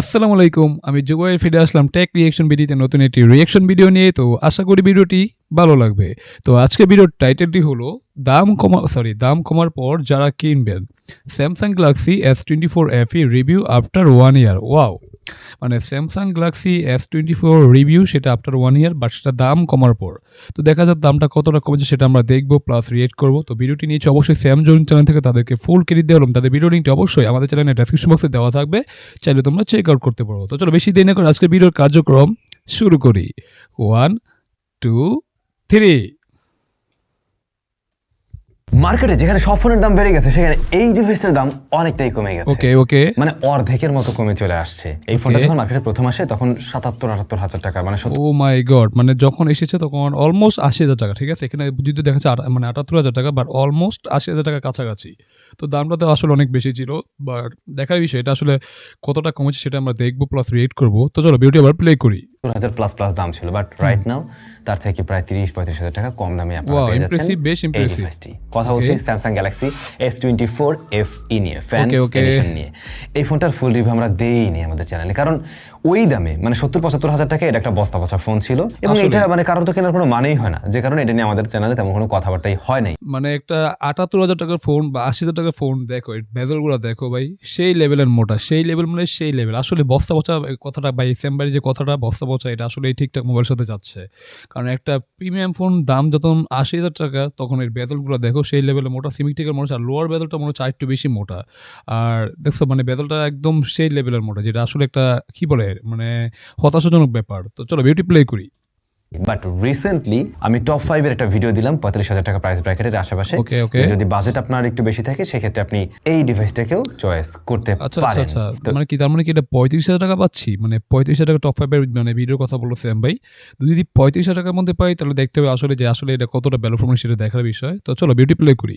আসসালামু আলাইকুম। আমি জুবাইর ফিরে আসলাম টেক রিঅ্যাকশন ভিডিওতে নতুন একটি রিঅ্যাকশন ভিডিও নিয়ে। তো আশা করি ভিডিওটি ভালো লাগবে। তো আজকের ভিডিওর টাইটেলটি হলো দাম কমার পর যারা কিনবেন Samsung Galaxy S24 FE review after 1 ইয়ার। ওয়াও! মানে Samsung Galaxy S24 রিভিউ সেটা আফটার 1 ইয়ার বাট সেটা দাম কমার পর। তো দেখা যাক দামটা কতটা কমেছে সেটা আমরা দেখব প্লাস রিঅ্যাক্ট করব। তো ভিডিওটি নিয়েছি অবশ্যই স্যাম জোন চ্যানেল থেকে তাদেরকে ফুল ক্রেডিট দেওয়া হলাম। তাদের ভিডিও লিঙ্কটি অবশ্যই আমাদের চ্যানেলের ডেসক্রিপশন বক্সে দেওয়া থাকবে। চাইলে তোমরা চেক আউট করতে পারো। তো চলো বেশি দেরি না করে আজকের ভিডিওর কার্যক্রম শুরু করি। 1, 2, 3 মার্কেটে যেখানে সব ফোনের দাম বেড়ে গেছে সেখানে এই ডিভাইসের দাম অনেকটাই কমে গেছে। ওকে মানে অর্ধেকের মতো কমে চলে আসছে। এই ফোনটা যখন মার্কেটে প্রথম আসে তখন 77-78 হাজার টাকা, মানে ও মাই গড, মানে যখন এসেছে তখন অলমোস্ট 80,000 টাকা। ঠিক আছে, এখানে যদি দেখা যাচ্ছে মানে 78,000 টাকা, বাট অলমোস্ট 80,000 টাকা কাছাকাছি। তো দামটা তো আসলে অনেক বেশি ছিল, বাট দেখার বিষয় এটা আসলে কতটা কমেছে সেটা আমরা দেখবো প্লাস রিয়েক্ট করবো। তো চলো ভিডিওটি আবার প্লে করি। 70,000 প্লাস দাম ছিল, বাট রাইট নাও তার থেকে প্রায় 30-35 হাজার টাকা কম দামে আপনারা পেয়ে যাচ্ছেন এই ডিভাইসটি। কথা বলছি স্যামসাং গ্যালাক্সি S24 FE নিয়ে, ফ্যান এডিশন নিয়ে। এই ফোনটার ফুল রিভিউ আমরা দেইনি আমাদের চ্যানেলে, কারণ ওই দামে মানে 70-75 হাজার টাকা এটা একটা বস্তা পচা ফোন ছিল এবং এটা মানে কারণ তো কেনার কোনো মানেই হয় না, যে কারণে এটা নিয়ে আমাদের চ্যানেলে তেমন কোনো কথাবার্তাই হয় নাই। মানে একটা 78,000 টাকার ফোন বা 80,000 টাকার ফোন দেখো, বেজলগুলো দেখো ভাই, সেই লেভেলের মোটা, সেই লেভেল মানে সেই লেভেল। আসলে বস্তা পচা কথাটা ভাই, সেমবারি যে কথাটা বস্তা পচা, এটা আসলে ঠিকঠাক মোবাইলের সাথে যাচ্ছে। কারণ একটা প্রিমিয়াম ফোন দাম যখন 80,000 টাকা তখন এর বেজলগুলো দেখো সেই লেভেলের মোটা, সিমেট্রিক্যাল মোটা, আর লোয়ার বেজলটা মনে হচ্ছে একটু বেশি মোটা। আর দেখছো মানে বেজলটা একদম সেই লেভেলের মোটা, যেটা আসলে একটা কি বলে মানে হতাশাজনক ব্যাপার। তো চলো ভিডিওটি প্লে করি। বাট রিসেন্টলি আমি টপ 5 এর একটা ভিডিও দিলাম 35,000 টাকা প্রাইস ব্র্যাকেটের আশেপাশে। যদি বাজেট আপনার একটু বেশি থাকে সেক্ষেত্রে আপনি এই ডিভাইসটাকেও চয়েস করতে পারেন। আচ্ছা, মানে কি তার মানে কি এটা 35,000 টাকা পাচ্ছি? মানে 35,000 টাকা টপ 5 এর মানে ভিডিওর কথা বললো স্যাম ভাই। যদি 35,000 টাকার মধ্যে পাই তাহলে দেখতে হবে আসলে যে আসলে এটা কতটা ভ্যালু ফর মানি সেটা দেখার বিষয়। তো চলো ভিডিও প্লে করি।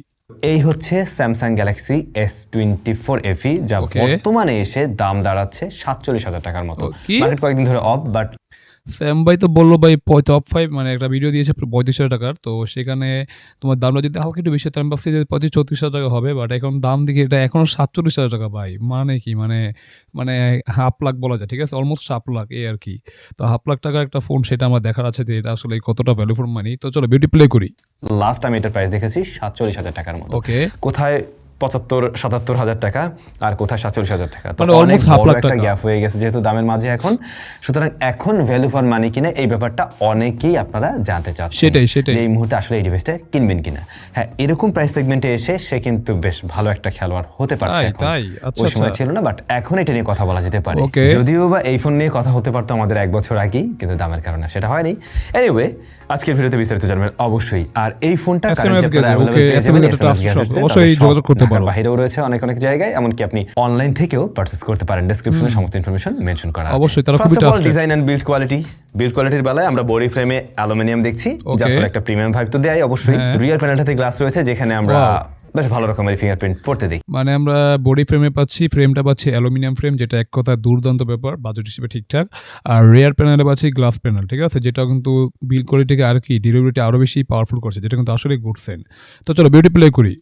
এই হচ্ছে স্যামসাং গ্যালাক্সি S24 FE, যা বর্তমানে এসে দাম দাঁড়াচ্ছে 47,000 টাকার মতো। মার্কেট কয়েকদিন ধরে অফ, বাট স্যাম ভাই তো বললো ভাই টপ 5 মানে একটা ভিডিও দিয়েছে 35,000 টাকার। তো সেখানে তোমার দামটা যদি হালকা একটু বেশি, আমি ভাবছি যে 35-34,000 টাকা হবে, বাট এখন দাম দেখি এটা এখনো 47,000 টাকা ভাই। মানে কি মানে মানে হাফ লাখ বলা যায়, ঠিক আছে, অলমোস্ট হাফ লাখ এই আর কি। তো হাফ লাখ টাকার একটা ফোন, সেটা আমার দেখার আছে যে এটা আসলে কতটা ভ্যালু ফর মানি। তো চলো ভিডিও প্লে করি। লাস্ট আমি এটার প্রাইস দেখেছি 47,000 টাকার মতো। কোথায় 75-77 হাজার টাকা আর কোথায় 47,000 টাকা, তো অনেক বড় একটা গ্যাপ হয়ে গেছে যেহেতু দামের মাঝে এখন। সুতরাং এখন ভ্যালু ফর মানি কিনা এই ব্যাপারটা অনেকেই আপনারা জানতে চাচ্ছেন, সেটাই যে এই মুহূর্তে আসলে এই ডিভাইসটা কিনবেন কিনা। হ্যাঁ, এরকম প্রাইস সেগমেন্টে এসে সে কিন্তু বেশ ভালো একটা খেলোয়াড় হতে পারছে এখন। ওই সময় ছিল না, বাট এখন এটা নিয়ে কথা বলা যেতে পারে। যদিও বা এই ফোন নিয়ে কথা হতে পারতো আমাদের 1 বছর আগেই, কিন্তু দামের কারণে সেটা হয়নি। এনিওয়ে, আজকের ভিডিওতে বিস্তারিত জানবেন অবশ্যই। আর এই ফোনটা কারেন্টলি আপনারা अवेलेबल পেয়ে যাবেন SMS গ্যাজেটসে, অবশ্যই যোগাযোগ করতে পারো। বাইরেও রয়েছে অনেক জায়গায়, এমনকি আপনি অনলাইন থেকেও পারচেজ করতে পারেন। ডেসক্রিপশনে সমস্ত ইনফরমেশন মেনশন করা আছে। অবশ্যই তারা খুবই ট্রাস্টেড। ডিজাইন এন্ড বিল্ড কোয়ালিটির বেলায় আমরা বডি ফ্রেমে অ্যালুমিনিয়াম দেখছি, যার ফলে একটা প্রিমিয়াম ভাইব তো দেয় অবশ্যই। রিয়ার প্যানেলটাতে গ্লাস রয়েছে, যেখানে আমরা বেশ ভালো রকমের ফিঙ্গারপ্রিন্ট পড়তে দিই। মানে আমরা বডি ফ্রেমে পাচ্ছি, ফ্রেমটা পাচ্ছি অ্যালুমিনিয়াম ফ্রেম, যেটা এক কথা দুর্দান্ত ব্যাপার, বাজেট হিসেবে ঠিকঠাক। আর রিয়ার প্যানেলে পাচ্ছি গ্লাস প্যানেল, ঠিক আছে, যেটা কিন্তু বিল্ড কোয়ালিটিকে আর কি ডিউরেবিলিটি আরো বেশি পাওয়ারফুল করছে, যেটা কিন্তু আসলে গুড সাইন। তো চলো ভিডিও প্লে করি।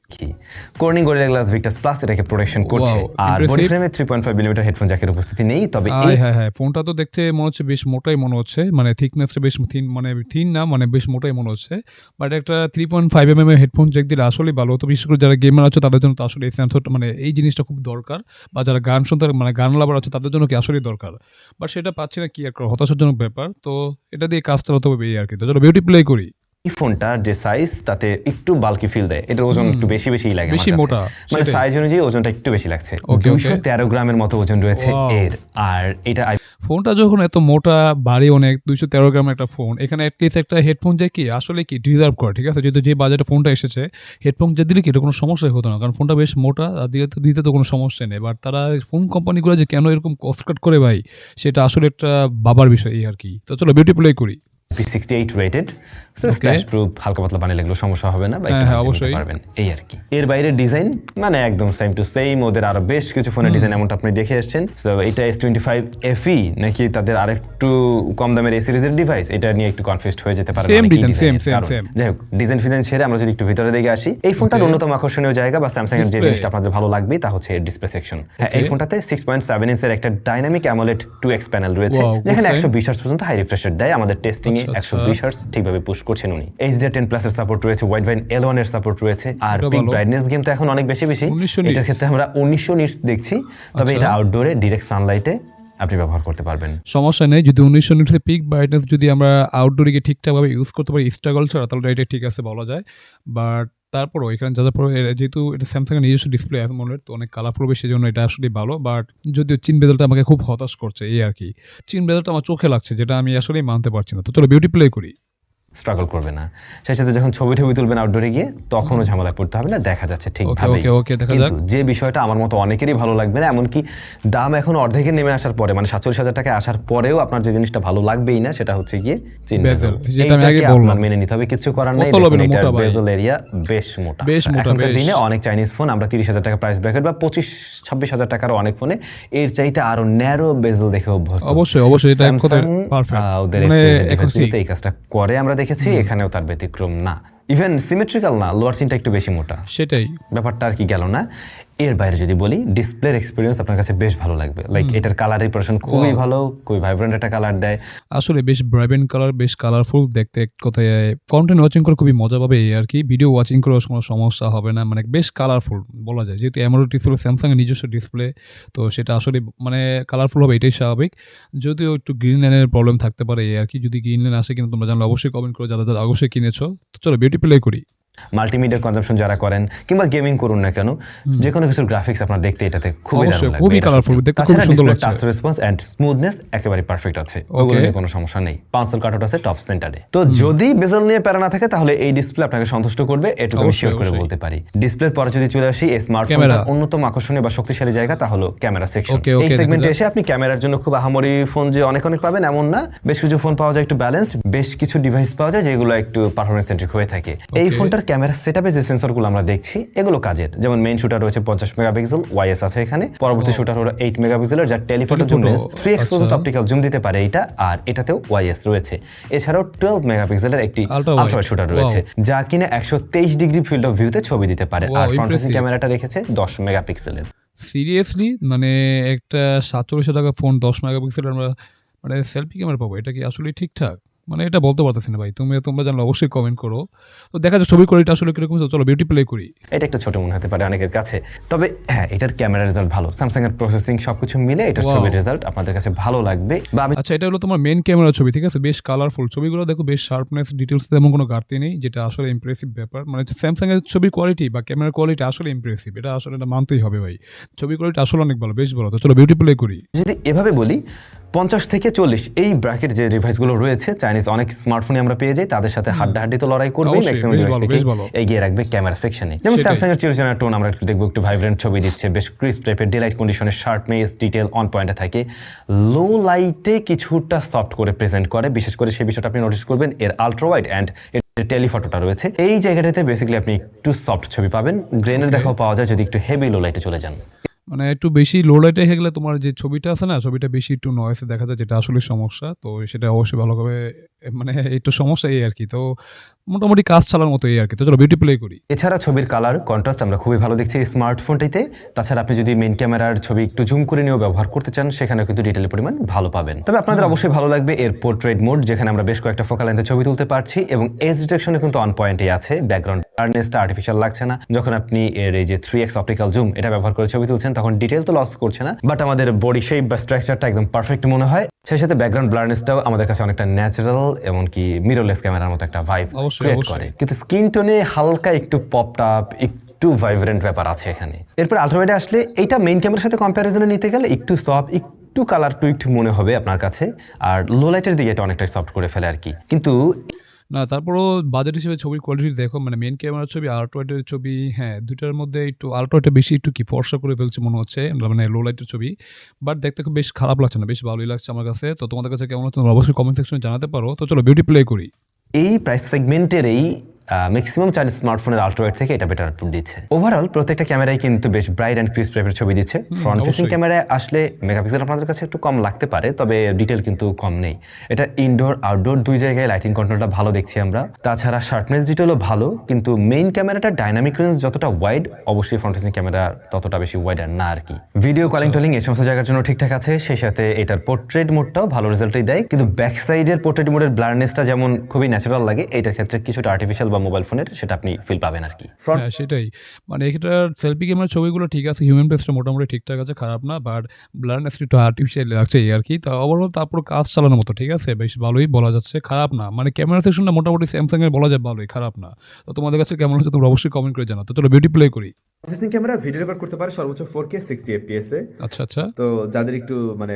Corning Gorilla Glass Victus plus এটাকে প্রোটেকশন করছে। আর বডি ফ্রেমে 3.5 মিলিমিটার হেডফোন জ্যাকের উপস্থিতি নেই, তবে হ্যাঁ ফোনটা তো দেখতে মনে হচ্ছে বেশ মোটাই মনে হচ্ছে, মানে থিকনেসটা বেশ থিন, মানে থিন না, মানে বেশ মোটাই মনে হচ্ছে। বাট একটা 3.5 mm এর হেডফোন জ্যাক দিলে আসলে ভালো হতো, বিশেষ করে যারা গেমার আছে তাদের জন্য তো আসলে এই সেন্সরটা মানে এই জিনিসটা খুব দরকার, বা যারা গান শুনতে মানে গান লাভার আছে তাদের জন্য কি আসলেই দরকার, বাট সেটা পাচ্ছি না, কি একটা হতাশাজনক ব্যাপার। তো এটা দিয়ে কাজ চালাতে হবে এই আর কি। তো চলো ভিডিও প্লে করি। এই ফোনটার যে সাইজ তাতে একটু বাল্কি ফিল দেয়, এটার ওজন একটু বেশি লাগে, বেশি মোটা, মানে সাইজ অনুযায়ী ওজনটা একটু বেশি লাগছে। 213 গ্রামের মতো ওজন রয়েছে এর। আর এটা ফোনটা যখন এত মোটা ভারী অনেক 213 গ্রামের একটা ফোন, এখানে অ্যাটলিস্ট একটা হেডফোন যে কি আসলে কি ডিজার্ভ করে, ঠিক আছে, যেহেতু যে বাজেটে ফোনটা এসেছে, হেডফোন যে দিলে কি এটা কোনো সমস্যাই হতো না, কারণ ফোনটা বেশ মোটা, দিতে তো কোনো সমস্যা নেই। বাট তারা ফোন কোম্পানিগুলো যে কেন এরকম কস্ট কাট করে ভাই, সেটা আসলে একটা বাবার বিষয় এই আর কি। তো চলো ভিডিও প্লে করি। IP68 রেটেড, স্প্ল্যাশ প্রুফ, হালকা পাতলা পানি লাগলেও সমস্যা হবে না বা একটু অবশ্যই পারবেন এই আর কি। এর বাইরে ডিজাইন মানে একদম সেম টু সেম, ওদের আরো বেশ কিছু ফোনের ডিজাইন এমনটা আপনি দেখে এসেছেন। সো এটা S25 FE নাকি তাদের আরেকটু কম দামের এই সিরিজের ডিভাইস, এটা নিয়ে একটু কনফিউজড হয়ে যেতে পারে। যাই হোক, ডিজাইন ফিজাইন ছেড়ে আমরা যদি একটু ভিতরে দিকে আসি, এই ফোনটার অন্যতম আকর্ষণীয় জায়গা বা স্যামসাং এর যে জিনিসটা আপনাদের ভালো লাগবে তা হচ্ছে এর ডিসপ্লে সেকশন। হ্যাঁ, এই ফোনটাতে 6.7 ইঞ্চের একটা ডাইনামিক অ্যামোলেড 2x প্যানেল রয়েছে, যেখানে 120 হার্টজ পর্যন্ত হাই রিফ্রেশ রেট দেয়। আমাদের টেস্টিং এ 120 হার্টজ ঠিকভাবে পুশ করছেন উনি। HDR10 প্লাস এর সাপোর্ট রয়েছে, ওয়াইড ভাইন L1 এর সাপোর্ট রয়েছে, আর পিক ব্রাইটনেস গেম তো এখন অনেক বেশি এটার ক্ষেত্রে আমরা 1900 নিটস দেখছি, তবে এটা আউটডোরে ডিরেক্ট সানলাইটে আপনি ব্যবহার করতে পারবেন, সমস্যা নেই। যদি 1900 নিটসের পিক ব্রাইটনেস যদি আমরা আউটডোরে গিয়ে ঠিকঠাকভাবে ইউজ করতে পারি স্ট্রাগল ছাড়া, তাহলে এটা ঠিক আছে বলা যায়। বাট তারপরও এখানে যা যেহেতু এটা স্যামসাং এর নিজস্ব ডিসপ্লে অ্যামোলেড, তো অনেক কালারফুল হবে, সেজন্য এটা আসলে ভালো। বাট যদিও চিন বেজেলটা আমাকে খুব হতাশ করছে এই আর কি, চিন বেজেলটা আমার চোখে লাগছে, যেটা আমি আসলেই মানতে পারছি না। তো চলো বিউটি প্লে করি। স্ট্রাগল করবে না, সেই সাথে যখন ছবি তুলবেন আউটডোরে গিয়ে, তখনও ঝামেলায় পড়তে হবে না, দেখা যাচ্ছে ঠিকভাবে। কিন্তু যে বিষয়টা আমার মতো অনেকেরই ভালো লাগবে না, এমনকি দাম এখন অর্ধেকে নেমে আসার পরে, মানে 47,000 টাকায় আসার পরেও আপনার যে জিনিসটা ভালো লাগবেই না, সেটা হচ্ছে গিয়ে চিন বেজেল। এইটাকে আপনার মেনে নিতে হবে, কিছু করার নেই। এটার বেজেল এরিয়া বেশ মোটা। এখনকার দিনে অনেক চাইনিজ ফোন আমরা 30,000 টাকা প্রাইস ব্র্যাকেট বা 25-26,000 টাকারও অনেক ফোনে এর চাইতে আরো ন্যারো বেজেল দেখে অভ্যস্ত। অবশ্যই এটা পারফেক্ট, ওদের এই কাজটা করে আমরা দেখেছি, এখানেও তার ব্যতিক্রম না। ইভেন সিমেট্রিক্যাল না, লোয়ার চিনটা একটু বেশি মোটা, সেটাই ব্যাপারটা আর কি গেল না। এর বাইরে যদি বলি, ডিসপ্লের এক্সপিরিয়েন্স আপনার কাছে বেশ ভালো লাগবে। লাইক এটার কালার রিপ্রেজেন্টেশন খুবই ভালো, খুবই ভাইব্রেন্ট একটা কালার দেয়, আসলে বেশ ভাইব্রেন্ট কালার, বেশ কালারফুল দেখতে। কোথায় কন্টেন্ট ওয়াচিং করে খুবই মজা পাবে এই আর কি, ভিডিও ওয়াচিং করে কোনো সমস্যা হবে না, মানে বেশ কালারফুল বলা যায়। যেহেতু অ্যামোলেড ডিসপ্লে স্যামসাং এর নিজস্ব ডিসপ্লে, তো সেটা আসলে মানে কালারফুল হবে, এটাই স্বাভাবিক। যদিও একটু গ্রিন লাইনের প্রবলেম থাকতে পারে এই আর কি, যদি গ্রিন লাইন আসে কিন্তু তোমরা জানলে অবশ্যই কমেন্ট করো, যারা যারা অবশ্যই কিনেছো। তো চলো বিউটি প্লে করি। মাল্টিমিডিয়া কনজাম্পশন যারা করেন কিংবা গেমিং করুন না কেন, যে কোনো কিছুর গ্রাফিক্স আপনার দেখতে এটাতে খুবই কালারফুল, দেখতে খুব সুন্দর লাগছে। টাচ রেসপন্স এন্ড স্মুথনেস একেবারে পারফেক্ট আছে, ওগুলো নিয়ে কোনো সমস্যা নেই। পাঁচল কাটআউট আছে টপ সেন্টারে। তো যদি বেজেল নিয়ে প্যারা না থাকে, তাহলে এই ডিসপ্লে আপনাকে সন্তুষ্ট করবে, এটুকু আমি শিওর করে বলতে পারি। ডিসপ্লের পরে যদি চলে আসি, এই স্মার্টফোনটার অন্যতম আকর্ষণীয় বা শক্তিশালী জায়গা তা হলো ক্যামেরা সেকশন। এই সেগমেন্টে এসে আপনি ক্যামেরার জন্য খুব আহামরি ফোন যে অনেক পাবেন এমন না, বেশ কিছু ফোন পাওয়া যায় একটু ব্যালেন্সড, বেশ কিছু ডিভাইস পাওয়া যায় যেগুলো একটু পারফরম্যান্স সেন্ট্রিক হয়ে থাকে। এই ফোনটার ক্যামেরা সেটআপে যে সেন্সরগুলো আমরা দেখছি, এগুলো কাজের। যেমন মেইন শুটার রয়েছে 50 মেগাপিক্সেল, ওয়াইএস আছে এখানে। পরবর্তী শুটার হলো 8 মেগাপিক্সেলের, যার টেলিফটো জুম লেন্স 3x পর্যন্ত অপটিক্যাল জুম দিতে পারে এটা, আর এটাতেও ওয়াইএস রয়েছে। এছাড়াও 12 মেগাপিক্সেলের একটি আলট্রা শুটার রয়েছে, যা কিনা 123 ডিগ্রি ফিল্ড অফ ভিউতে ছবি দিতে পারে। আর ফ্রন্ট ফেসিং ক্যামেরাটা রেখেছে 10 মেগাপিক্সেলের। সিরিয়াসলি মানে একটা 47,000 টাকা ফোন 10 মেগাপিক্সেলের আমরা মানে সেলফি ক্যামেরা পাবো, এটা কি আসলে ঠিকঠাক? মানে এটা বলতে পারতেছি না ভাই, তোমরা জানলে অবশ্যই কমেন্ট করো। তো দেখা যায় ছবি কোয়ালিটি আসলে কিরকম। চলো বিউটি প্লে করি। এটা একটু ছোট মনে হতে পারে অনেকের কাছে, তবে হ্যাঁ, এটার ক্যামেরা রেজাল্ট ভালো, স্যামসাং এর প্রসেসিং সবকিছু মিলে এটার ছবির রেজাল্ট আপনাদের কাছে ভালো লাগবে। আচ্ছা, এটা হলো তোমার মেইন ক্যামেরা ছবি, ঠিক আছে? বেশ কালারফুল ছবিগুলো, দেখো বেশ শার্পনেস, ডিটেলস তেমন কোনো ঘাটতি নেই, যেটা আসলে ইমপ্রেসিভ ব্যাপার। মানে স্যামসাং এর ছবির কোয়ালিটি বা ক্যামেরার কোয়ালিটি আসলে ইমপ্রেসিভ, এটা আসলে এটা মানতেই হবে ভাই। ছবি কোয়ালিটি আসলে অনেক ভালো, বেশ ভালো। তো চলো বিউটি প্লে করি। যদি এভাবে বলি, 50 থেকে 40 এই ব্র্যাকেট যে ডিভাইসগুলো রয়েছে, চাইনিজ অনেক স্মার্টফোনে আমরা পেয়ে যাই, তাদের সাথে হাড্ডাহাড্ডি তো লড়াই করবেই, ম্যাক্সিমাম ডিভাইস থেকে এগিয়ে রাখবে ক্যামেরা সেকশনে। যেমন স্যামসাং এর চিরচেনা টোন আমরা একটু দেখবো, একটু ভাইব্রেন্ট ছবি দিচ্ছে, বেশ ক্রিস্প টাইপের, ডেলাইট কন্ডিশনের শার্পনেস, ডিটেল অন পয়েন্টে থাকে, লো লাইটে কিছুটা সফট করে প্রেজেন্ট করে। বিশেষ করে সেই বিষয়টা আপনি নোটিস করবেন এর আলট্রা ওয়াইড অ্যান্ড টেলিফটোটা রয়েছে, এই জায়গাটাতে বেসিক্যালি আপনি একটু সফট ছবি পাবেন। গ্রেনের দেখাও পাওয়া যায় যদি একটু হেভি লো লাইটে চলে যান। মানে একটু বেশি লো লাইটে হয়ে গেলে তোমার যে ছবিটা আছে না, ছবিটা বেশি একটু নয়েসে দেখা যায়, যেটা আসলে সমস্যা। তো সেটা অবশ্যই ভালোভাবে মানে একটু সমস্যা এই আর কি। তো মোটামুটি কাজ চালার মতো এই আর কি। তো চলো বিউটি প্লে করি। এছাড়া ছবির কালার কন্ট্রাস্ট আমরা খুবই ভালো দেখছি এই স্মার্টফোনটিতে। তাছাড়া আপনি যদি মেইন ক্যামেরার ছবি একটু জুম করে নিয়েও ব্যবহার করতে চান, সেখানেও কিন্তু ডিটেলের পরিমাণ ভালো পাবেন। তবে আপনাদের অবশ্যই ভালো লাগবে এর পোর্ট্রেট মোড, যেখানে আমরা বেশ কয়েকটা ফোকাল লেন্থে ছবি তুলতে পারছি এবং এজ ডিটেকশনে কিন্তু অন পয়েন্টই আছে। ব্যাকগ্রাউন্ড ব্লারনেসটা আর্টিফিশিয়াল লাগছে না। যখন আপনি এর এই যে 3x অপটিক্যাল জুম এটা ব্যবহার করে ছবি তুলছেন, তখন ডিটেল তো লস করছে না, বাট আমাদের বডি শেপ বা স্ট্রাকচারটা একদম পারফেক্ট মনে হয়। সেই সাথে ব্যাকগ্রাউন্ড ব্লারনেসটাও আমাদের কাছে অনেকটা ন্যাচারাল, এমনকি মিররলেস ক্যামেরার মতো একটা ভাইব ক্রিয়েট করে। কিন্তু স্কিন টোনে হালকা একটু পপড আপ, একটু ভাইব্রেন্ট ব্যাপার আছে এখানে। এরপর আলট্রাওয়াইডে আসলে এটা মেইন ক্যামেরার সাথে কম্প্যারিজনে নিতে গেলে একটু সফট, একটু কালার টুইকড মনে হবে আপনার কাছে, আর লো লাইটের দিকে এটা অনেকটাই সফট করে ফেলে আর কি। কিন্তু না, তারপরও বাজেট হিসেবে ছবির কোয়ালিটি দেখো, মানে মেইন ক্যামেরার ছবি, আল্ট্রাওয়াইডের ছবি, হ্যাঁ দুইটার মধ্যে একটু আল্ট্রাওয়াইডটা বেশি একটু কি ফর্সা করে ফেলছে মনে হচ্ছে, মানে লো লাইটের ছবি। বাট দেখতে খুব বেশ খারাপ লাগছে না, বেশ ভালোই লাগছে আমার কাছে। তো তোমাদের কাছে কেমন হচ্ছে অবশ্যই কমেন্ট সেকশনে জানাতে পারো। তো চলো বিউটি প্লে করি। এই প্রাইস সেগমেন্টেরই ম্যাক্সিমাম চার্জ স্মার্টফোনের আল্ট্রাওয়াইড থেকে এটা বেটার আউটপুট দিচ্ছে। ওভারঅল প্রত্যেকটা ক্যামেরাই কিন্তু বেশ ব্রাইট অ্যান্ড ক্রিস্প টাইপের ছবি দিচ্ছে। ফ্রন্ট ফেসিং ক্যামেরায় আসলে মেগাপিক্সেল আপনাদের কাছে একটু কম লাগতে পারে, তবে ডিটেল কিন্তু কম নেই। এটা ইনডোর আউটডোর দুই জায়গায় লাইটিং কন্ট্রোলটা ভালো দেখছি আমরা। তাছাড়া শার্পনেস ডিটেলও ভালো, কিন্তু মেইন ক্যামেরাটা ডাইনামিক রেঞ্জ যতটা ওয়াইড, অবশ্যই ফ্রন্ট ফেসিং ক্যামেরা ততটা বেশি ওয়াইড আর না আর কি। ভিডিও কলিং টলিং এই সমস্ত জায়গার জন্য ঠিকঠাক আছে, সেই সাথে এটার পোর্ট্রেট মোডটাও ভালো রেজাল্টই দেয়। কিন্তু ব্যাক সাইডের পোর্ট্রেট মোডের ব্লারনেসটা যেমন খুবই ন্যাচারাল লাগে, এইটার ক্ষেত্রে কিছুটা আর্টিফিশিয়াল বা মোবাইল ফোনের সেটা আপনি ফিল পাবেন আর কি। হ্যাঁ সেটাই, মানে এটার সেলফি ক্যামেরার ছবিগুলো ঠিক আছে, হিউম্যান ফেসটা মোটামুটি ঠিকঠাক আছে, খারাপ না, বাট ব্লারনেস একটু আর্টিফিশিয়াল লাগছে এই আর কি। তা ওভারঅল তারপর কাজ চালানোর মতো ঠিক আছে, বেশ ভালোই বলা যাচ্ছে, খারাপ না। মানে ক্যামেরা সেকশনটা মোটামুটি স্যামসাং এর বলা যায় ভালোই, খারাপ না। তো তোমাদের কাছে কেমন হচ্ছে তোমরা অবশ্যই কমেন্ট করে জানাও। তো চলো বিউটি প্লে করি। ফেসিং ক্যামেরা ভিডিও রেকর্ড করতে পারে সর্বোচ্চ 4K 60 fps এ। আচ্ছা আচ্ছা, তো যাদের একটু মানে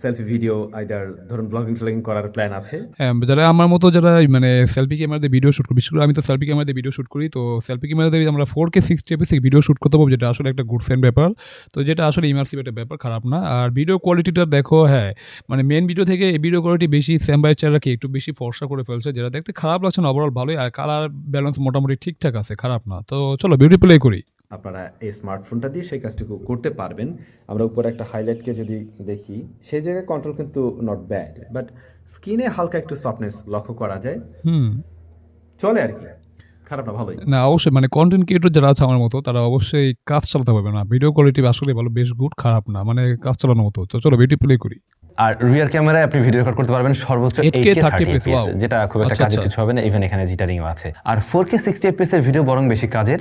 সেলফি ভিডিও আইদার ধরুন ব্লগিং ট্লগিং করার প্ল্যান আছে, হ্যাঁ যারা আমার মতো যারা মানে সেলফি ক্যামেরাতে ভিডিও শুট করি, বিশেষ করে আমি তো সেলফি ক্যামেরাতে ভিডিও শুট করি, তো সেলফি ক্যামেরাতে আমরা 4K 60 fps ভিডিও শুট করতে পারবো, যেটা আসলে একটা গুড সাইন ব্যাপার। তো যেটা আসলে ইমার্সিভ একটা ব্যাপার, খারাপ না। আর ভিডিও কোয়ালিটিটা দেখো, হ্যাঁ মানে মেন ভিডিও থেকে এই ভিডিও কোয়ালিটি বেশি, স্যামবাই চেহারাকে একটু বেশি ফর্সা করে ফেলছে, যেটা দেখতে খারাপ লাগছে না, ওভারঅল ভালোই। আর কালার ব্যালেন্স মোটামুটি ঠিকঠাক আছে, খারাপ না। তো চলো বিউটি প্লে করি। আপনারা এই স্মার্টফোনটা দিয়ে সেই কাজটুকু করতে পারবেন। আমরা উপরে একটা হাইলাইটকে যদি দেখি, সেই জায়গায় কন্ট্রোল কিন্তু নট ব্যাড, বাট স্কিনে হালকা একটু সফটনেস লক্ষ্য করা যায়। চলে আর কি, খারাপ না, ভালোই। না অবশ্যই, মানে কন্টেন্ট ক্রিয়েটর যারা আছে আমার মতো, তারা অবশ্যই কাজ চালাতে পারবে না। ভিডিও কোয়ালিটি আসলে ভালো, বেশ গুড, খারাপ না, মানে কাজ চালানোর মতো। তো চলো বিউটি প্লে করি। আর রিয়ার ক্যামেরায় আপনি ভিডিও রেকর্ড করতে পারবেন সর্বোচ্চ 8K 30 fps, যেটা খুব একটা কাজের কিছু হবে না, ইভেন এখানে জিটারিংও আছে। আর 4K 60 fps এর ভিডিও বরং বেশি কাজের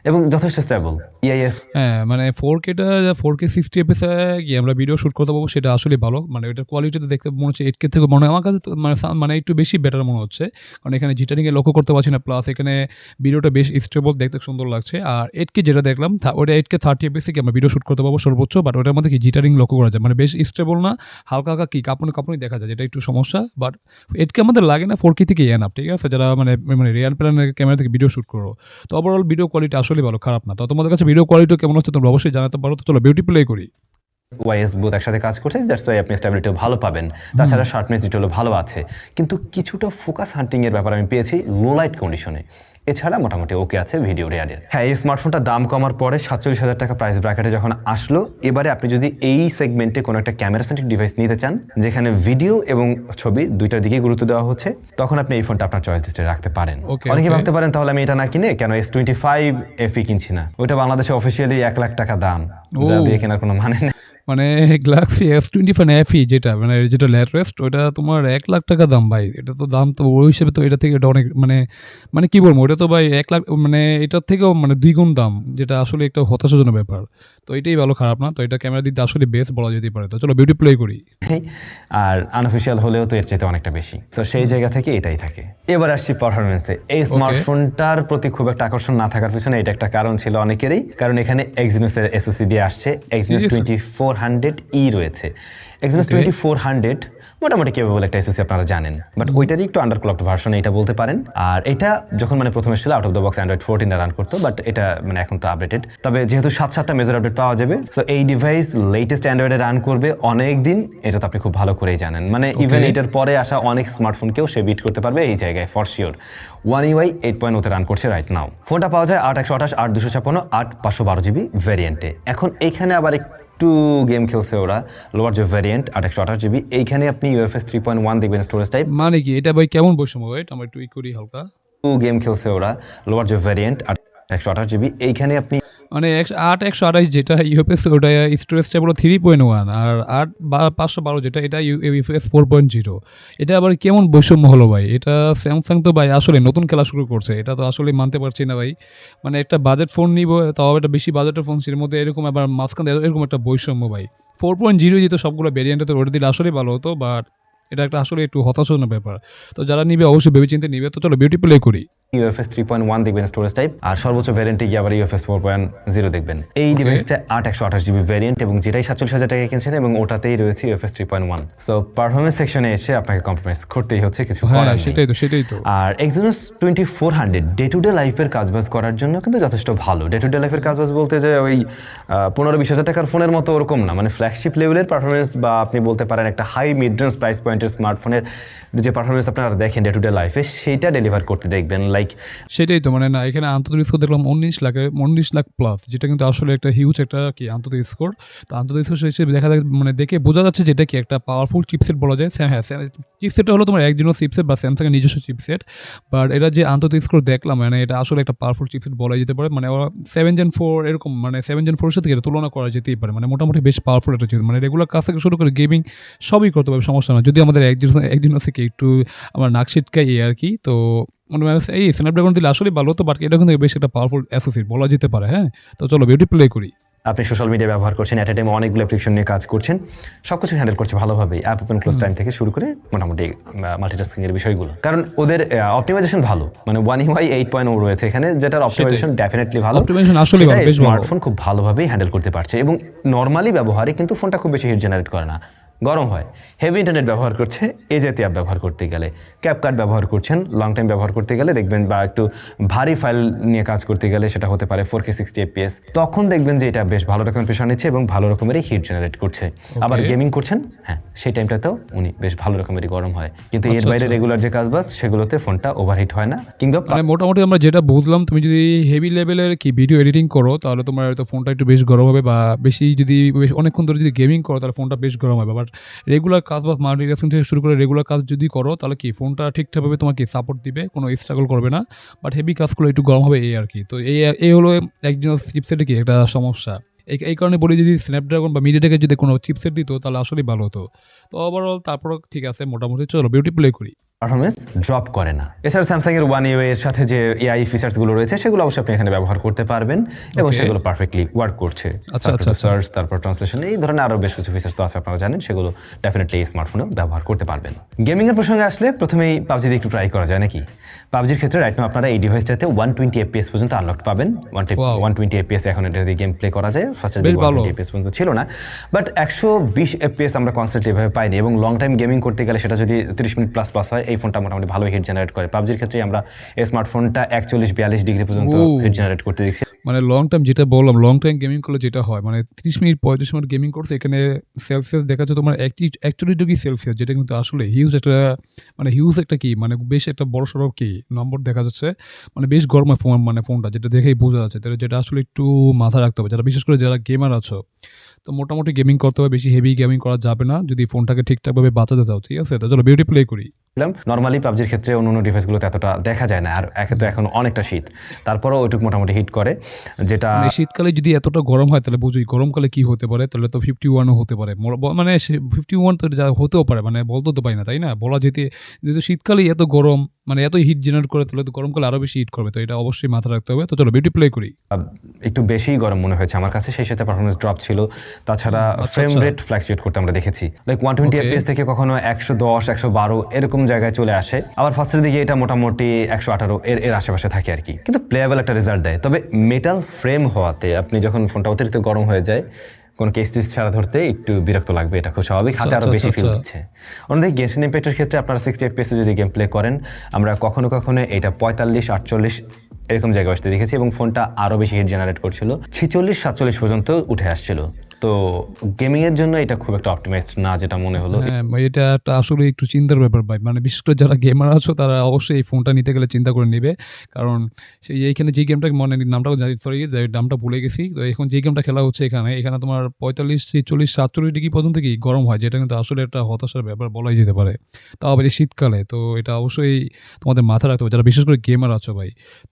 এবং যথেষ্ট স্টেবল। ইআইএস হ্যাঁ মানে 4K 60 fps গিয়ে আমরা ভিডিও শুট করতে পারবো, সেটা আসলে ভালো। মানে ওটার কোয়ালিটিতে দেখতে মনে হচ্ছে 8K থেকে মনে হয় আমার কাছে, মানে একটু বেশি বেটার মনে হচ্ছে, কারণ এখানে জিটারিংয়ে লক্ষ্য করতে পারছি না, প্লাস এখানে ভিডিওটা বেশ স্টেবল, দেখতে সুন্দর লাগছে। আর 8K যেটা দেখলাম ওটা 8K 30 fps থেকে আমরা ভিডিও শুট করতে পারবো সর্বোচ্চ, বাট ওটার মধ্যে কি জিটারিং লক্ষ্য করা যায়, মানে বেশ স্টেবল না, হালকা হালকা কি কাঁপুনি দেখা যায়, যেটা একটু সমস্যা। বাট 8K আমাদের লাগে না, 4K থেকে এনাফ, ঠিক আছে, যারা মানে রিয়াল প্ল্যানের ক্যামেরা থেকে ভিডিও শুট করো। তো ওভারঅল ভিডিও কোয়ালিটি আসলে ভালো, খারাপ না। তো তোমাদের কাছে ভিডিও কোয়ালিটি কেমন হচ্ছে তোমরা অবশ্যই জানাতে পারো। তো চলো বিউটি প্লে করি। ওয়াইএস বুথ একসাথে কাজ করছে, দ্যাটস ওয়াই আপনি স্ট্যাবিলিটিও ভালো পাবেন। তাছাড়া শার্পনেস ডিটেলও ভালো আছে, কিন্তু কিছুটা ফোকাস হান্টিং এর ব্যাপার আমি পেয়েছি লো লাইট কন্ডিশনে। এছাড়া মোটামুটি ওকে আছে ভিডিও রেয়ারের। হ্যাঁ, এই স্মার্টফোনটা দাম কমার পরে 47,000 টাকা প্রাইস ব্র্যাকেটে যখন আসলো, এবারে আপনি যদি এই সেগমেন্টে কোনো একটা ক্যামেরা সেন্ট্রিক ডিভাইস নিতে চান, যেখানে ভিডিও এবং ছবি দুইটার দিকেই গুরুত্ব দেওয়া হচ্ছে, তখন আপনি এই ফোনটা আপনার চয়েস লিস্টে রাখতে পারেন। অনেকে ভাবতে পারেন তাহলে আমি এটা না কিনে কেন S25 FE কিনছি না, ওইটা বাংলাদেশে অফিসিয়ালি 1 লাখ টাকা দাম, যা দিয়ে কেনার কোনো মানে নেই। মানে গ্যালাক্সি S25 FE যেটা যেটা লেটেস্ট, ওটা তোমার 1 লাখ টাকা দাম ভাই। এটা তো দাম তো ওই হিসেবে তো এটা থেকে এটা অনেক মানে কি বলবো, ওটা তো ভাই 1 লাখ, মানে এটার থেকেও মানে 2 গুণ দাম, যেটা আসলে একটা হতাশাজনক ব্যাপার। তো এটাই ভালো, খারাপ না। তো এটা ক্যামেরা দিতে আসলে বেস্ট বলা যেতে পারে। তো চলো বিউটি প্লে করি। আর আনঅফিসিয়াল হলেও তো এর চাইতে অনেকটা বেশি, তো সেই জায়গা থেকে এটাই থাকে। এবার আসছি পারফরমেন্সে। এই স্মার্টফোনটার প্রতি খুব একটা আকর্ষণ না থাকার পিছনে এটা একটা কারণ ছিল অনেকেরই, কারণ এখানে Exynos এর SoC দিয়ে আসছে, Exynos 2400E রয়েছে। Exynos 2400 মোটামুটি কেবল একটা SoC আপনারা জানেন, বাট ওইটারই একটু আন্ডারক্লকড ভার্সন এটা বলতে পারেন। আর এটা যখন মানে প্রথমে ছিল out of the box Android 14 run করতো, বাট এটা মানে এখন তো আপডেটেড। তবে যেহেতু 7টা মেজর আপডেট পাওয়া যাবে, সো এই ডিভাইস লেটেস্ট অ্যান্ড্রয়েডে রান করবে অনেক দিন, এটা তো আপনি খুব ভালো করেই জানেন। মানে ইভেন এটার পরে আসা অনেক স্মার্টফোনকেও সে বিট করতে পারবে এই জায়গায় ফর শিওর। One UI 8.0 তে রান করছে রাইট নাও। ফোনটা পাওয়া যায় 8/128, 8/256, 8/512GB ভ্যারিয়েন্টে। এখন এইখানে আবার একটু গেম খেলছে ওরা, লোয়ার যে ভ্যারিয়েন্ট 8/128GB, এইখানে আপনি UFS 3.1 দেখবেন স্টোরেজ টাইপ। মানে কি এটা ভাই কেমন বৈষম্য? ওয়েট আমরা একটু করি হালকা। গেম খেলছে ওরা, লোয়ার যে ভ্যারিয়েন্ট 8/128GB, এইখানে আপনি মানে 8/128 যেটা ইউএফএস, ওটা স্টোরেজ স্টেবল 3.1, আর 8/512 যেটা এটা ইউএফএস 4.0। এটা আবার কেমন বৈষম্য হলো ভাই? এটা স্যামসাং তো ভাই আসলে নতুন খেলা শুরু করছে, এটা তো আসলে মানতে পারছি না ভাই। মানে একটা বাজেট ফোন নিব, তাও একটা বেশি বাজেটের ফোন, সের মধ্যে এরকম আবার মাঝখানে এরকম একটা বৈষম্য ভাই। 4.0 যেহেতু সবগুলো ভ্যারিয়েন্টে, ওটা দিলে আসলে ভালো হতো, বাট এটা একটা আসলে একটু হতাশাজনক ব্যাপার। তো যারা নিবে অবশ্যই ভেবেচিন্তে নিবে। তো চলো বিউটি প্লে করি। UFS 3.1 দেখবেন স্টোরেজ টাইপ, আর সর্বোচ্চ ভ্যারিয়েন্টে গিয়ে আবার UFS 4.0 দেখবেন। এই ডিভাইসটা 8/128 GB ভ্যারিয়েন্ট এবং যেটাই 47,000 টাকা কিনছেন এবং ওটাতেই রয়েছে UFS 3.1। সো পারফরমেন্স সেকশনে এসে আপনাকে কম্প্রোমাইজ করতেই হচ্ছে, কিছু করার নেই। সেটাই তো। আর Exynos 2400 ডে টু ডে লাইফের কাজবাজ করার জন্য কিন্তু যথেষ্ট ভালো। ডে টু ডে লাইফের কাজবাজ বলতে যে ওই 15-20,000 টাকার ফোনের মতো ওরকম না, মানে ফ্ল্যাগশিপ লেভেলের পারফরমেন্স, বা আপনি বলতে পারেন একটা হাই মিড রেঞ্জ প্রাইস পয়েন্টের স্মার্টফোনের যে পারফরমেন্স আপনারা দেখেন ডে টু ডে লাইফে, সেইটা ডেলিভার করতে দেখবেন। লাইক সেটাই তো, মানে না এখানে আন্তর্জাতিক স্কোর দেখলাম 19 লাখ প্লাস, যেটা কিন্তু আসলে একটা হিউজ একটা কি আন্তর্জাতিক স্কোর। তো আন্তর্জাতিক স্কোর হিসেবে মানে দেখে বোঝা যাচ্ছে যেটা কি একটা পাওয়ারফুল চিপসেট বলা যায়। হ্যাঁ, চিপসেটটা হলো তোমার Exynos চিপসেট বা স্যামসাংয়ের নিজস্ব চিপসেট, বাট এটা যে আন্তর্জাতিক স্কোর দেখলাম, মানে এটা আসলে একটা পাওয়ারফুল চিপসেট বলা যেতে পারে। মানে ওরা 7 Gen 4 এরকম, মানে 7 Gen 4 এর সাথে এটা তুলনা করা যেতেই পারে। মানে মোটামুটি বেশ পাওয়ারফুল একটা চিপসেট, মানে রেগুলার কাজ থেকে শুরু করে গেমিং সবই করতে পারবে, সমস্যা না। যদি আমাদের Exynos থেকে একটু আমার নাক ছিটকাই আর কি, তো এই স্ন্যাপড্রাগন দিলে আসলে ভালো তো, বাট এটা কিন্তু বেশ একটা পাওয়ারফুল অ্যাসোসিয়েট বলা যেতে পারে। হ্যাঁ, তো চলো বিউটি প্লে করি। আপনি সোশ্যাল মিডিয়া ব্যবহার করছেন, অ্যাট এ টাইমে অনেকগুলো অ্যাপ্লিকেশন নিয়ে কাজ করছেন, সব কিছু হ্যান্ডেল করছে ভালোভাবেই, অ্যাপ ওপেন ক্লোজ টাইম থেকে শুরু করে মোটামুটি মাল্টিটাস্কিং এর বিষয়গুলো। কারণ ওদের অপটিমাইজেশন ভালো, মানে One UI 8.0 রয়েছে এখানে, যেটার অপটিমাইজেশন ডেফিনেটলি ভালো। অপটিমাইজেশন আসলে ভালো, বেশ ভালো। স্মার্টফোন খুব ভালোভাবেই হ্যান্ডেল করতে পারছে এবং নর্মালি ব্যবহারে কিন্তু ফোনটা খুব বেশি হিট জেনারেট করে না, গরম হয়। হেভি ইন্টারনেট ব্যবহার করছে, এই জাতীয় অ্যাপ ব্যবহার করতে গেলে, ক্যাপকাট ব্যবহার করছেন লং টাইম ব্যবহার করতে গেলে দেখবেন, বা একটু ভারী ফাইল নিয়ে কাজ করতে গেলে, সেটা হতে পারে 4K 60 FPS, তখন দেখবেন যে এটা বেশ ভালো রকমের প্রেশার নিচ্ছে এবং ভালো রকমেরই হিট জেনারেট করছে। আবার গেমিং করছেন, হ্যাঁ সেই টাইমটাতেও উনি বেশ ভালো রকমেরই গরম হয়, কিন্তু এর বাইরে রেগুলার যে কাজবাজ সেগুলোতে ফোনটা ওভারহিট হয় না। কিংবা মানে মোটামুটি আমরা যেটা বুঝলাম, তুমি যদি হেভি লেভেলের কি ভিডিও এডিটিং করো তাহলে তোমার হয়তো ফোনটা একটু বেশ গরম হবে, বা বেশি যদি অনেকক্ষণ ধরে যদি গেমিং করো তাহলে ফোনটা বেশ গরম হবে। বাট রেগুলার কাজ বা মাল্টিটাস্কিং থেকে শুরু করে রেগুলার কাজ যদি করো তাহলে কি ফোনটা ঠিকঠাকভাবে তোমাকে সাপোর্ট দিবে, কোনো স্ট্রাগল করবে না। বাট হেভি কাজ করলে একটু গরম হবে এই আর কি। তো এই হলো Exynos চিপসেটে কি একটা সমস্যা। এই কারণে বলি, যদি স্ন্যাপড্রাগন বা মিডিয়াটেকের যদি কোনো চিপসেট দিত তাহলে আসলেই ভালো হতো। তো ওভারঅল তারপরও ঠিক আছে মোটামুটি। চলো বিউটি প্লে করি। পারফরমেন্স ড্রপ করে না। এছাড়া স্যামসাং এর One UI এর সাথে যে AI ফিচার্সগুলো রয়েছে সেগুলো অবশ্যই আপনি এখানে ব্যবহার করতে পারবেন এবং সেগুলো পারফেক্টলি ওয়ার্ক করছে। সার্চ, তারপর ট্রান্সলেশন, এই ধরনের আরো বেশ কিছু ফিচার্স তো আছে আপনারা জানেন, সেগুলো ডেফিনেটলি এই স্মার্টফোনেও ব্যবহার করতে পারবেন। গেমিং এর প্রসঙ্গে আসলে প্রথমেই PUBG দিয়ে একটু ট্রাই করা যায় নাকি। PUBGর ক্ষেত্রে রাইট নাও আপনারা এই ডিভাইসটাতে 120 FPS পর্যন্ত আনলকড পাবেন। 120 FPS এখন এটা দিয়ে গেম প্লে করা যায়, ফার্স্টে 120 FPS পর্যন্ত ছিল না, বাট 120 FPS আমরা কনস্ট্যান্টলি এভাবে পাইনি এবং লং টাইম গেমিং করতে গেলে সেটা যদি 30 মিনিট প্লাস হয়, এই ফোনটা মোটামুটি ভালো হিট জেনারেট করে। PUBGর ক্ষেত্রে আমরা এই স্মার্টফোনটা 41-42 ডিগ্রি পর্যন্ত হিট জেনারেট করতে দেখছি। মানে লং টাইম যেটা বললাম, লং টাইম গেমিং করলে যেটা হয়, মানে 30 মিনিট 35 মিনিট গেমিং করছে, এখানে সেলসিয়াস দেখা যাচ্ছে তোমার 41 ডিগ্রি সেলসিয়াস, যেটা কিন্তু আসলে হিউজ একটা কি মানে বেশ একটা বড় সড়ো কি নম্বর দেখা যাচ্ছে। মানে বেশ গরম ফোন, মানে ফোনটা যেটা দেখেই বোঝা যাচ্ছে, যেটা আসলে একটু মাথায় রাখতে হবে যারা, বিশেষ করে যারা গেমার আছো। তো মোটামুটি গেমিং করতে হবে, বেশি হেভি গেমিং করা যাবে না যদি ফোনটাকে ঠিকঠাকভাবে বাঁচাতে চাও, ঠিক আছে। তো চলো বিউটি প্লে করি। নর্মালি PUBGর ক্ষেত্রে অন্য ডিভাইসগুলোতে এতটা দেখা যায় না, আর একে তো এখন অনেকটা শীত, তারপরেও ওইটুকু মোটামুটি হিট করে। যেটা শীতকালে যদি এতটা গরম হয় তাহলে বুঝি গরমকালে কি হতে পারে, তাহলে তো 51ও হতে পারে, মানে 51 তো যা হতেও পারে, মানে বলতে তো পারি না, তাই না, বলা যেতে। যেহেতু শীতকালে এত গরম, মানে এত হিট জেনারেট করে, তাহলে তো গরমকালে আরো বেশি হিট করবে, তো এটা অবশ্যই মাথায় রাখতে হবে। তো চলো বিউটি প্লে করি। একটু বেশি গরম মনে হয়েছে আমার কাছে, সেই সাথে পারফরমেন্স ড্রপ ছিল, তাছাড়া ফ্রেম রেট ফ্ল্যাকচুয়েট করতে আমরা দেখেছি, লাইক 120 FPS থেকে কখনো 110, 112 এরকম জায়গায় চলে আসে, আবার ফার্স্টের দিকে এটা মোটামুটি 118 এর আশেপাশে থাকে আর কি, কিন্তু প্লেয়াবল একটা রেজাল্ট দেয়। তবে মেটাল ফ্রেম হওয়াতে আপনি যখন ফোনটা অতিরিক্ত গরম হয়ে যায়, কোনো কেস টেস ছাড়া ধরতে একটু বিরক্ত লাগবে, এটা খুব স্বাভাবিক, হাতে আরো বেশি ফিল দিচ্ছে। অন্যদিকে গেমসিং ইম্প্যাক্টের ক্ষেত্রে আপনারা 60 FPS যদি গেম প্লে করেন, আমরা কখনো এটা 45, 48 এরকম জায়গায় আসতে দেখেছি এবং ফোনটা আরো বেশি হিট জেনারেট করছিল, 46, 47 পর্যন্ত উঠে আসছিল। তো গেমিং এর জন্য এটা খুব একটা অপটিমাইজড না যেটা মনে হলো। হ্যাঁ, এটা একটা আসলে একটু চিন্তার ব্যাপার ভাই, মানে বিশেষ করে যারা গেমার আছো তারা অবশ্যই এই ফোনটা নিতে গেলে চিন্তা করে নেবে, কারণ এইখানে যে গেমটা মনে নামটাও নামটা ভুলে গেছি। তো এখন যে গেমটা খেলা হচ্ছে এখানে তোমার 45, 46, 47 ডিগ্রি পর্যন্ত কি গরম হয়, যেটা কিন্তু আসলে একটা হতাশার ব্যাপার বলাই যেতে পারে, তাও আবার এই শীতকালে। তো এটা অবশ্যই তোমাদের মাথায় রাখতে হবে যারা বিশেষ করে গেমার আছো ভাই।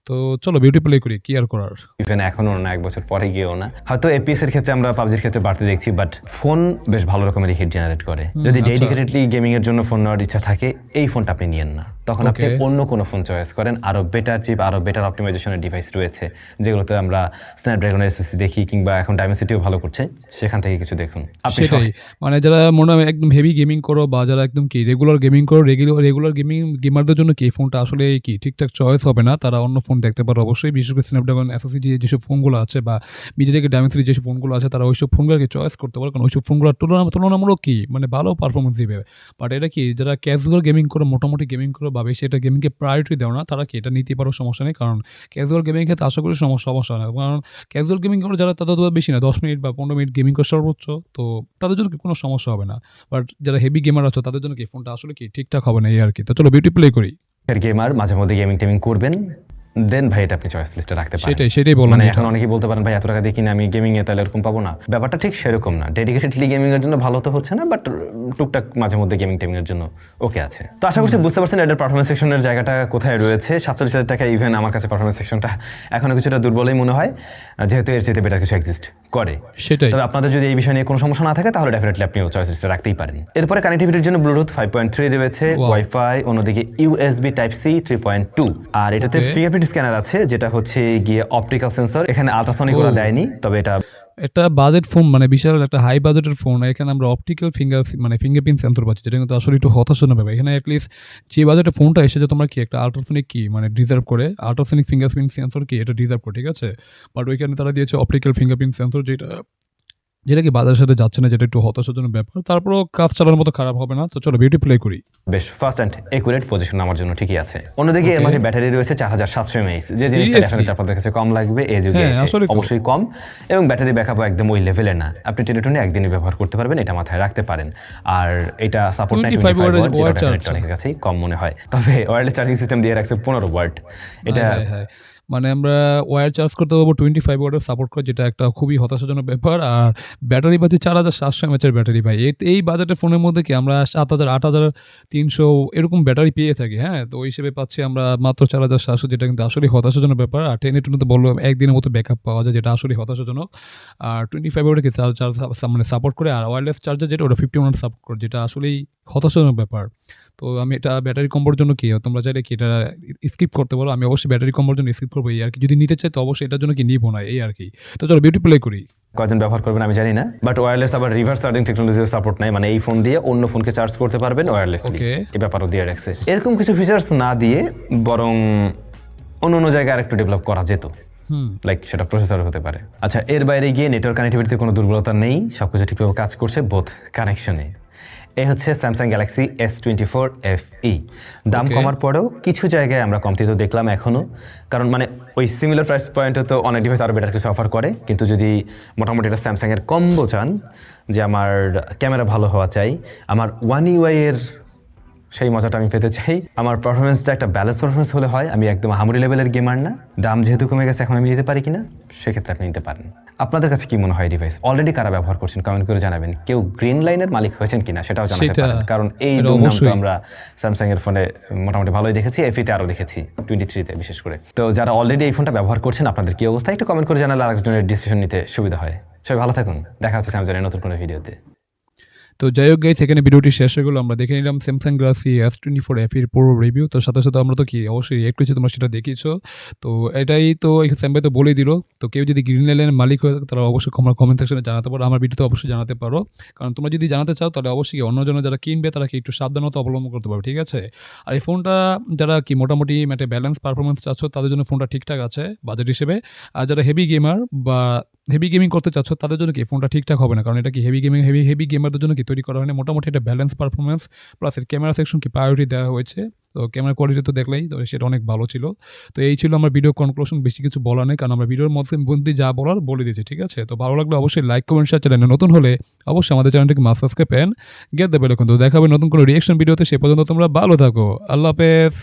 তো চলো বিউটি প্লে করি, কি আর করার। ইভেন এখনো না, 1 বছর পরে গিয়েও না, হয়তো এপিএস এর ক্ষেত্রে আমরা PUBGর ক্ষেত্রে বাড়তে দেখছি, বাট ফোন বেশ ভালো রকমের হিট জেনারেট করে। যদি ডেডিকেটেডলি গেমিং এর জন্য ফোন নেওয়ার ইচ্ছা থাকে, এই ফোনটা আপনি নিয়েন না। তখন আপনি অন্য কোনো ফোন চয়েস করেন। আরো বেটার চিপ, আরো বেটার অপটিমাইজেশনের ডিভাইস রয়েছে যেগুলোতে আমরা স্ন্যাপড্রাগনের এসওসি দেখি, কিংবা এখন ডাইমেনসিটিও ভালো করছে, সেখান থেকে কিছু দেখুন। সেটাই, মানে যারা মনে হয় একদম হেভি গেমিং করো বা যারা একদম কি রেগুলার গেমিং করো, রেগুলার গেমারদের জন্য কি ফোনটা আসলে কি ঠিকঠাক চয়েস হবে না, তারা অন্য ফোন দেখতে পারো অবশ্যই। বিশেষ করে স্ন্যাপড্রাগন এসওসি যেসব ফোনগুলো আছে বা মিডিয়াটেক ডাইমেনসিটি যেসব ফোনগুলো আছে, তারা ওইসব ফোনগুলোকে চয়েস করতে পারে, কারণ ওইসব ফোনগুলোর তুলনামূলক কি মানে ভালো পারফরমেন্স দিবে। বাট এটা কি যারা ক্যাজুয়াল গেমিং করো, মোটামুটি গেমিং করো বা বেশি এটা গেমিংকে প্রায়োরিটি দেও না, তারা কি এটা নিতে পারো, সমস্যা নেই। কারণ ক্যাজুয়াল গেমিং ক্ষেত্রে আশা করি সমস্যা না, কারণ ক্যাজুয়াল গেমিং করো যারা, তাদের তো বেশি না 10 মিনিট বা 15 মিনিট গেমিং করে সর্বোচ্চ, তো তাদের জন্য কোনো সমস্যা হবে না। বাট যারা হেভি গেমার আছো তাদের জন্য কি ফোনটা আসলে কি ঠিকঠাক হবে না এই আর কি। তো চলো বিউটি প্লে করি। গেমার মাঝে মধ্যে গেমিং টেমিং করবেন, দেন ভাই এটা আপনি চয়েস লিস্টে রাখতে পারেন। সেটাই বললাম। মানে এখন অনেকেই বলতে পারেন ভাই এত টাকা দিয়ে কিনে আমি গেমিং এ তাহলে এরকম পাবো না, ব্যাপারটা ঠিক সেরকম না। ডেডিকেটেডলি গেমিং এর জন্য ভালো তো হচ্ছে না, বাট টুকটাক মাঝে মধ্যে গেমিং টেমিং এর জন্য ওকে আছে। তো আশা করছি বুঝতে পারছেন এটার পারফরমেন্স সেকশনের জায়গাটা কোথায় রয়েছে। 47,000 টাকা ইভেন আমার কাছে পারফরমেন্স সেকশনটা এখনো কিছুটা দুর্বলই মনে হয়, যেহেতু এর চেয়ে বেটার কিছু এক্সিস্ট করে। সেটাই। তবে আপনাদের যদি এই বিষয় নিয়ে কোনো সমস্যা না থাকে তাহলে ডেফিনেটলি আপনি চয়েস লিস্টে রাখতেই পারেন। এরপরে কানেক্টিভিটির জন্য ব্লুটুথ 5.3 রয়েছে, ওয়াইফাই, অন্যদিকে ইউএসবি টাইপ সি 3.2, আর এটাতে ফিঙ্গারপ্রিন্ট স্ক্যানার আছে যেটা হচ্ছে গিয়ে অপটিক্যাল সেন্সর। এখানে আল্ট্রাসনিক ওরা দেয়নি, তবে এটা বাজেট ফোন, মানে বিশাল একটা হাই বাজেটের ফোন, এখানে আমরা অপটিক্যাল ফিঙ্গারপ্রিন্ট সেন্সর পাচ্ছি, যেটা কিন্তু আসলে একটু হতাশাজনক ব্যাপার। এখানে অ্যাটলিস্ট যে বাজেটের ফোনটা এসেছে তোমরা কি একটা আল্ট্রাসনিক কি মানে ডিজার্ভ করে, আল্ট্রাসনিক ফিঙ্গারপ্রিন্ট সেন্সর কি এটা ডিজার্ভ করে, ঠিক আছে। বাট ওইখানে তারা দিয়েছে অপটিক্যাল ফিঙ্গারপ্রিন্ট সেন্সর, যেটা কি বাজারের সাথে যাচ্ছে না, যেটা একটু হতাশাজনক ব্যাপার। তারপরও কাজ চালানোর মতো খারাপ হবে না। তো চলো বিউটি প্লে করি। বেশ ফাস্ট অ্যান্ড একুরেট পজিশন আমার জন্য ঠিকই আছে। অন্যদিকে এর মাঝে ব্যাটারি রয়েছে 4700 mAh, যে জিনিসটা ডেফিনেটলি আপনাদের কাছে কম লাগবে এই যুগে এসে, অবশ্যই কম। এবং ব্যাটারি ব্যাকআপও একদম ওই লেভেলে না, আপনি টেনে একদিনে ব্যবহার করতে পারবেন, এটা মাথায় রাখতে পারেন। আর এটা সাপোর্ট নাই 25 ওয়াট, যেটা ডেফিনেটলি অনেকের কাছেই কম মনে হয়। তবে ওয়্যারলেস চার্জিং সিস্টেম দিয়ে রাখছে 15 ওয়াট। এটা মানে আমরা ওয়্যার চার্জ করতে পারবো 25 ওয়াটের সাপোর্ট করে, যেটা একটা খুবই হতাশাজনক ব্যাপার। আর ব্যাটারি পাচ্ছি 4700 mAh ব্যাটারি। ভাই এই বাজেটের ফোনের মধ্যে কি আমরা 7000, 8300 এরকম ব্যাটারি পেয়ে থাকি, হ্যাঁ। তো ওই হিসেবে পাচ্ছি আমরা মাত্র 4700, যেটা কিন্তু আসলে হতাশাজনক ব্যাপার। আর 10 তো বললো একদিনের মতো ব্যাকআপ পাওয়া যায়, যেটা আসলে হতাশাজনক। আর 25 ওয়াটের কি চার্জ মানে সাপোর্ট করে, আর ওয়্যারলেস চার্জার যেটা ওটা 50 ওয়াট সাপোর্ট করে, যেটা আসলেই হতাশাজনক ব্যাপার। তো আমি এটা ব্যাটারি কম্বোর জন্য কি তোমরা চাইলে কি এটা স্কিপ করতে পারো, আমি অবশ্যই ব্যাটারি কম্বোর জন্য স্কিপ করবো এই আর কি। যদি নিতে চাই তো অবশ্যই এটার জন্য কি নিবো না এই আর কি। তো চলো বিউটি প্লে করি। কয়জন ব্যবহার করবেন আমি জানি না, বাট ওয়্যারলেস আবার রিভার্স চার্জিং টেকনোলজির সাপোর্ট নাই, মানে এই ফোন দিয়ে অন্য ফোনকে চার্জ করতে পারবেন ওয়্যারলেসলি, এই ব্যাপারও দিয়ে রাখছে। এরকম কিছু ফিচার্স না দিয়ে বরং অন্য জায়গায় আরেকটু ডেভেলপ করা যেত, লাইক সেটা প্রসেসর হতে পারে। আচ্ছা, এর বাইরে গিয়ে নেটওয়ার্ক কানেক্টিভিটিতে কোনো দুর্বলতা নেই, সবকিছু ঠিকভাবে কাজ করছে বোথ কানেকশনে। এই হচ্ছে স্যামসাং গ্যালাক্সি S24 FE। দাম কমার পরেও কিছু জায়গায় আমরা কমতি তো দেখলাম এখনও, কারণ মানে ওই সিমিলার প্রাইস পয়েন্টে তো অনেক ডিভাইস আরও বেটার কিছু অফার করে। কিন্তু যদি মোটামুটি একটা স্যামসাংয়ের কম্বো চান, যে আমার ক্যামেরা ভালো হওয়া চাই, আমার One UI এর সেই মজাটা আমি পেতে চাই, আমার পারফরমেন্সটা একটা ব্যালেন্স পারফরমেন্স হলে হয়, আমি একদম হামুরি লেভেলের গেমার না, দাম যেহেতু কমে গেছে এখন আমি নিতে পারি কিনা, সেক্ষেত্রে আপনি নিতে পারেন। আপনাদের কাছে কি মনে হয় ডিভাইস অলরেডি কারা ব্যবহার করছেন কমেন্ট করে জানাবেন। কেউ গ্রিন লাইনের মালিক হয়েছেন কিনা সেটাও জানাতে পারেন, কারণ এই দুর্নাম তো আমরা স্যামসাং এর ফোনে মোটামুটি ভালোই দেখেছি, FE-তে আরও দেখেছি, 23-তে বিশেষ করে। তো যারা অলরেডি এই ফোনটা ব্যবহার করছেন আপনাদের কি অবস্থা একটু কমেন্ট করে জানালে আরেকজনের ডিসিশন নিতে সুবিধা হয়। সবাই ভালো থাকুন, দেখা হচ্ছে স্যামসাংয়ের নতুন কোনো ভিডিওতে। তো যাই হোক গাইস, এখানে ভিডিওটি শেষ হয়ে গেলো। আমরা দেখে নিলাম স্যামসাং গ্যালাক্সি S24 FE পুরো রিভিউ। তো সাথে সাথে আমরা তো কি অবশ্যই রিয়েক্ট করেছি, তোমরা সেটা দেখিয়েছো। তো এটাই তো স্যাম ভাই তো বলেই দিল। তো কেউ যদি গ্রিন লাইনের মালিক হয়ে থাকে তারা অবশ্যই কমেন্ট সেকশনে জানাতে পারো, আমার ভিডিওতে অবশ্যই জানাতে পারো। কারণ তোমরা যদি জানাতে চাও তাহলে অবশ্যই অন্যজন যারা কিনবে তারা কি একটু সাবধানতা অবলম্বন করতে পারবে, ঠিক আছে। আর এই ফোনটা যারা কি মোটামুটি একটা ব্যালেন্স পারফরমেন্স চাচ্ছ তাদের জন্য ফোনটা ঠিকঠাক আছে বাজেট হিসেবে। আর যারা হেভি গেমার বা হেভি গেমিং করতে চাচ্ছ তাদের জন্য কি ফোনটা ঠিকঠাক হবে না, কারণ এটা কি হেভি গেমারদের জন্য কি তৈরি করা হয়নি। মোটামুটি এটা ব্যালেন্স পারফরমেন্স প্লাস এর ক্যামেরা সেকশন কি প্রায়োরিটি দেওয়া হয়েছে। তো ক্যামেরা কোয়ালিটি তো দেখলেই, তো সেটা অনেক ভালো ছিল। তো এই ছিল আমার ভিডিও কনক্লুশন, বেশি কিছু বলা নেই, কারণ আমরা ভিডিওর মধ্যে যা বলার বলে দিয়েছি, ঠিক আছে। তো ভালো লাগলে অবশ্যই লাইক কমেন্ট শেয়ার, চ্যানেলে নতুন হলে অবশ্যই আমাদের চ্যানেলটিকে subscribe and get the bell icon. তো দেখা হবে নতুন কোনো রিঅ্যাকশন ভিডিওতে, সে পর্যন্ত তোমরা ভালো থাকো, আল্লাহ হাফেজ।